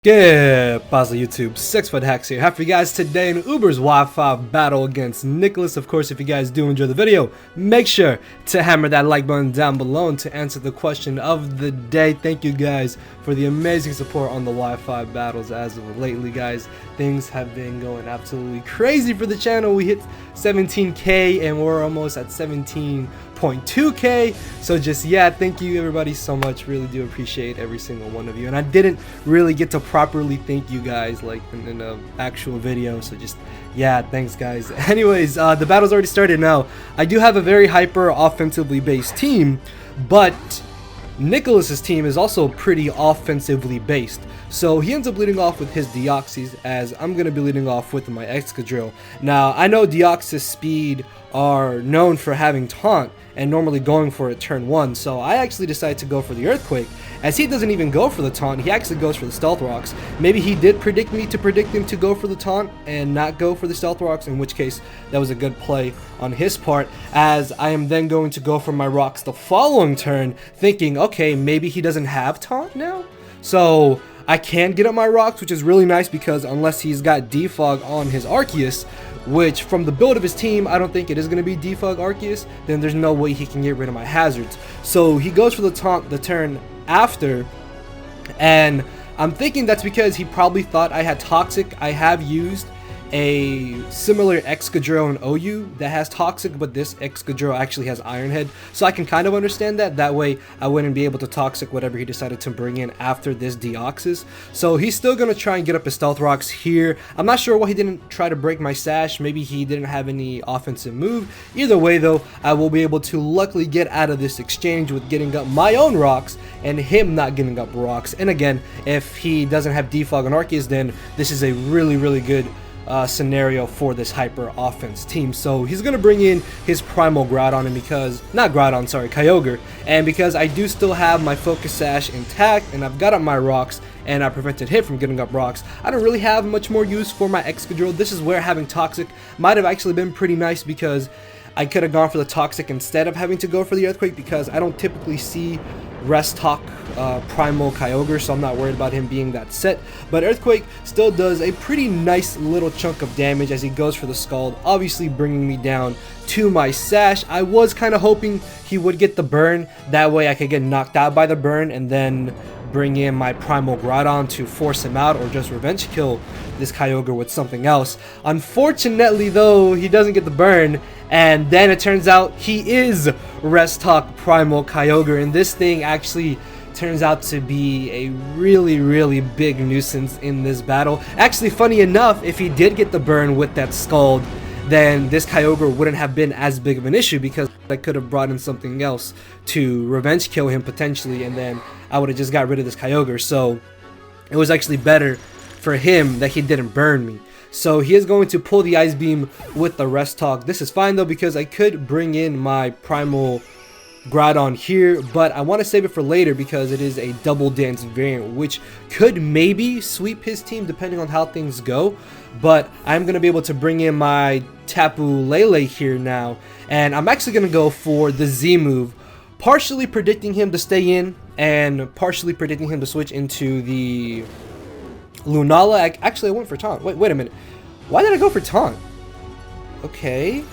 Good puzzle YouTube, 6fthax here. Happy for you guys today in Uber's Wi-Fi battle against Nicholas. Of course, if you guys do enjoy the video, make sure to hammer that like button down below and to answer the question of the day. Thank you guys for the amazing support on the Wi-Fi battles as of lately, guys. Things have been going absolutely crazy for the channel. We hit 17k and we're almost at 17.2k. So just thank you everybody so much. Really do appreciate every single one of you. And I didn't really get to properly thank you guys like in an actual video, so just thanks guys. Anyways, the battle's already started now. I do have a very hyper offensively based team, but Nicholas's team is also pretty offensively based. So he ends up leading off with his Deoxys, as I'm going to be leading off with my Excadrill. Now, I know Deoxys speed are known for having taunt and normally going for it turn 1, so I actually decided to go for the Earthquake. As he doesn't even go for the taunt, he actually goes for the Stealth Rocks. Maybe he did predict me to predict him to go for the taunt and not go for the Stealth Rocks, in which case that was a good play on his part, as I am then going to go for my rocks the following turn, thinking, okay, maybe he doesn't have taunt now, so I can get up my rocks, which is really nice because unless he's got Defog on his Arceus, which from the build of his team, I don't think it is going to be Defog Arceus, then there's no way he can get rid of my hazards. So he goes for the taunt the turn after, and I'm thinking that's because he probably thought I had Toxic. I have used a similar Excadrill and OU that has Toxic, but this Excadrill actually has Iron Head, so I can kind of understand that. That way I wouldn't be able to Toxic whatever he decided to bring in after this Deoxys. So he's still going to try and get up his Stealth Rocks here. I'm not sure why he didn't try to break my Sash. Maybe he didn't have any offensive move. Either way though, I will be able to luckily get out of this exchange with getting up my own rocks and him not getting up rocks. And again, if he doesn't have Defog and Arceus, then this is a really good scenario for this hyper offense team. So he's gonna bring in his Primal Groudon, and because Kyogre, and because I do still have my Focus Sash intact and I've got up my rocks and I prevented him from getting up rocks, I don't really have much more use for my Excadrill. This is where having Toxic might have actually been pretty nice, because I could have gone for the Toxic instead of having to go for the Earthquake, because I don't typically see Rest Talk Primal Kyogre, so I'm not worried about him being that set. But Earthquake still does a pretty nice little chunk of damage as he goes for the Scald, obviously bringing me down to my Sash. I was kind of hoping he would get the burn, that way I could get knocked out by the burn and then bring in my Primal Groudon to force him out, or just revenge kill this Kyogre with something else. Unfortunately though, he doesn't get the burn, and then it turns out he is Rest Talk Primal Kyogre, and this thing actually turns out to be a really big nuisance in this battle. Actually, funny enough, if he did get the burn with that Scald, then this Kyogre wouldn't have been as big of an issue, because I could have brought in something else to revenge kill him potentially, and then I would have just got rid of this Kyogre. So it was actually better for him that he didn't burn me. So he is going to pull the Ice Beam with the Rest Talk. This is fine though, because I could bring in my Primal Groudon here, but I want to save it for later because it is a Double Dance variant, which could maybe sweep his team depending on how things go. But I'm going to be able to bring in my Tapu Lele here now, and I'm actually going to go for the Z move, partially predicting him to stay in and partially predicting him to switch into the Lunala. Actually, I went for Taunt. Wait a minute. Why did I go for Taunt? Okay.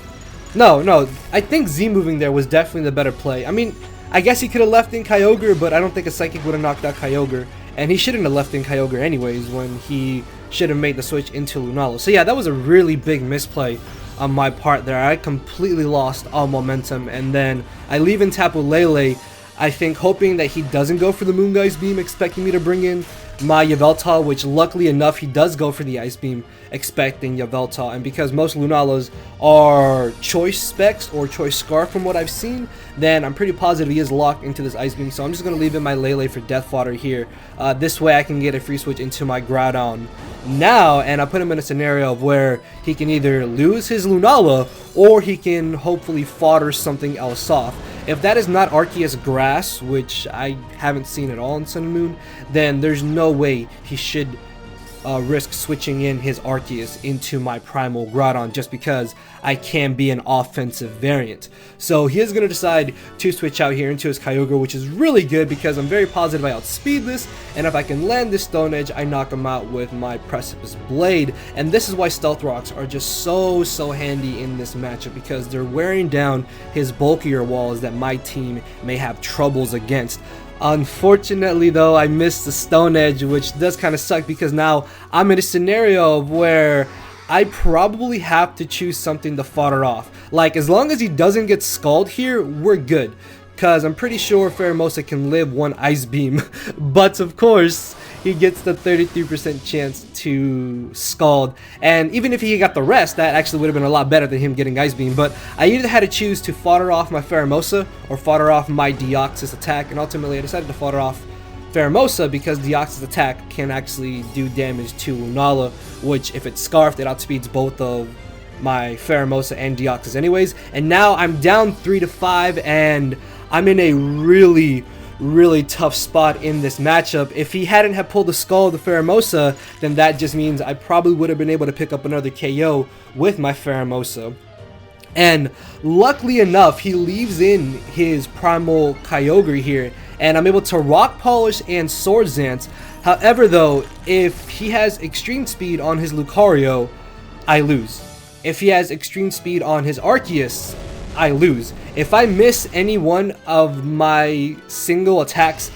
No. I think Z moving there was definitely the better play. I mean, I guess he could have left in Kyogre, but I don't think a Psychic would have knocked out Kyogre. And he shouldn't have left in Kyogre anyways when he should have made the switch into Lunala. So yeah, that was a really big misplay on my part there. I completely lost all momentum, and then I leave in Tapu Lele, I think hoping that he doesn't go for the Moongeist Beam, expecting me to bring in my Yveltal, which luckily enough he does go for the Ice Beam, expecting Yveltal. And because most Lunalas are Choice Specs or Choice Scarf from what I've seen, then I'm pretty positive he is locked into this Ice Beam. So I'm just going to leave in my Lele for Death Fodder here. This way I can get a free switch into my Groudon now, and I put him in a scenario of where he can either lose his Lunala or he can hopefully fodder something else off. If that is not Arceus Grass, which I haven't seen at all in Sun and Moon, then there's no way he should risk switching in his Arceus into my Primal Groudon just because I can be an offensive variant. So he is going to decide to switch out here into his Kyogre, which is really good because I'm very positive I outspeed this, and if I can land this Stone Edge, I knock him out with my Precipice Blade. And this is why Stealth Rocks are just so handy in this matchup, because they're wearing down his bulkier walls that my team may have troubles against. Unfortunately though, I missed the Stone Edge, which does kind of suck because now I'm in a scenario where I probably have to choose something to fodder off. Like, as long as he doesn't get Scald here, we're good, because I'm pretty sure Pheromosa can live one Ice Beam. But of course, he gets the 33% chance to Scald, and even if he got the rest, that actually would have been a lot better than him getting Ice Beam. But I either had to choose to fodder off my Pheromosa or fodder off my Deoxys attack, and ultimately I decided to fodder off Pheromosa because Deoxys attack can actually do damage to Lunala, which if it's Scarfed, it outspeeds both of my Pheromosa and Deoxys anyways. And now I'm down 3-5, and I'm in a really tough spot in this matchup. If he hadn't have pulled the Skull of the Pheromosa, then that just means I probably would have been able to pick up another KO with my Pheromosa. And luckily enough, he leaves in his Primal Kyogre here, and I'm able to Rock Polish and Sword Dance. However though, if he has Extreme Speed on his Lucario, I lose. If he has Extreme Speed on his Arceus, I lose. If I miss any one of my single attacks,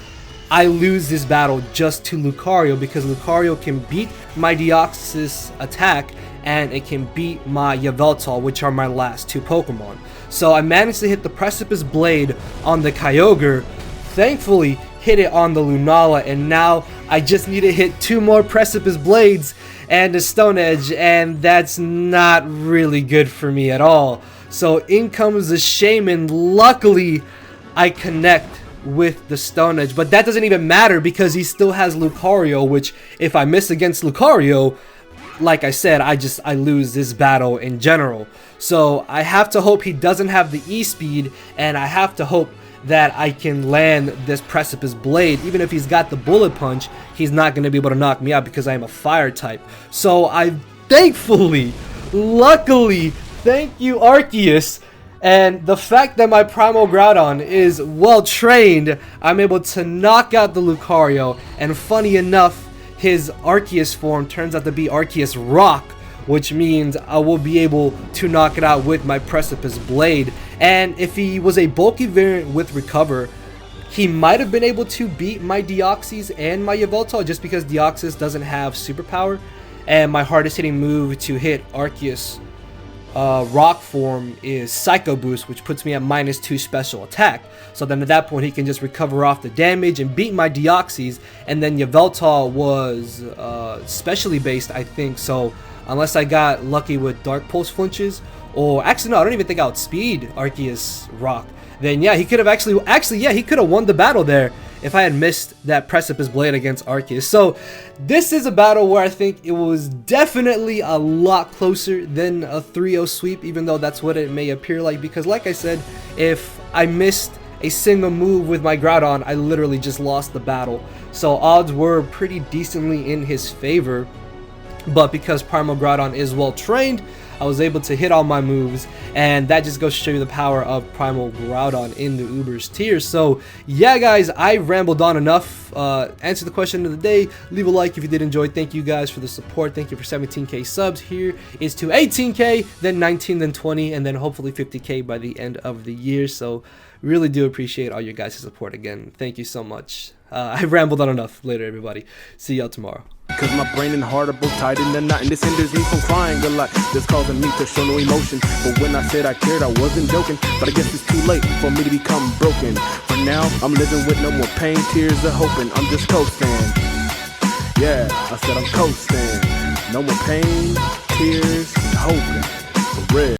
I lose this battle just to Lucario, because Lucario can beat my Deoxys attack and it can beat my Yveltal, which are my last two Pokemon. So I managed to hit the Precipice Blade on the Kyogre, thankfully hit it on the Lunala, and now I just need to hit 2 more Precipice Blades and a Stone Edge, and that's not really good for me at all. So in comes the Shaman. Luckily, I connect with the Stone Edge, but that doesn't even matter because he still has Lucario, which if I miss against Lucario, like I said, I lose this battle in general. So I have to hope he doesn't have the E-Speed, and I have to hope that I can land this Precipice Blade. Even if he's got the Bullet Punch, he's not going to be able to knock me out because I am a Fire type. So I thankfully, luckily, thank you Arceus, and the fact that my Primal Groudon is well trained, I'm able to knock out the Lucario. And funny enough, his Arceus form turns out to be Arceus Rock, which means I will be able to knock it out with my Precipice Blade. And if he was a bulky variant with Recover, he might have been able to beat my Deoxys and my Yveltal, just because Deoxys doesn't have superpower, and my hardest hitting move to hit Arceus Rock form is Psycho Boost, which puts me at -2 special attack. So then at that point he can just recover off the damage and beat my Deoxys. And then Yveltal was specially based, I think, so unless I got lucky with Dark Pulse flinches, or actually no, I don't even think I outspeed Arceus Rock, then yeah, he could have actually yeah, he could have won the battle there if I had missed that Precipice Blade against Arceus. So this is a battle where I think it was definitely a lot closer than a 3-0 sweep, even though that's what it may appear like, because like I said, if I missed a single move with my Groudon, I literally just lost the battle. So odds were pretty decently in his favor, but because Primal Groudon is well trained, I was able to hit all my moves, and that just goes to show you the power of Primal Groudon in the Ubers tier. So yeah guys, I rambled on enough. Answer the question of the day, leave a like if you did enjoy. Thank you guys for the support. Thank you for 17k subs. Here is to 18k, then 19, then 20, and then hopefully 50k by the end of the year. So really do appreciate all your guys' support again. Thank you so much. I rambled on enough. Later everybody, see y'all tomorrow. Cause my brain and heart are both tied in the knot, and this hinders me from crying a lot. This causing me to show no emotion, but when I said I cared, I wasn't joking. But I guess it's too late for me to become broken. For now, I'm living with no more pain, tears, or hoping. I'm just coasting. Yeah, I said I'm coasting. No more pain, tears, and hoping. For real.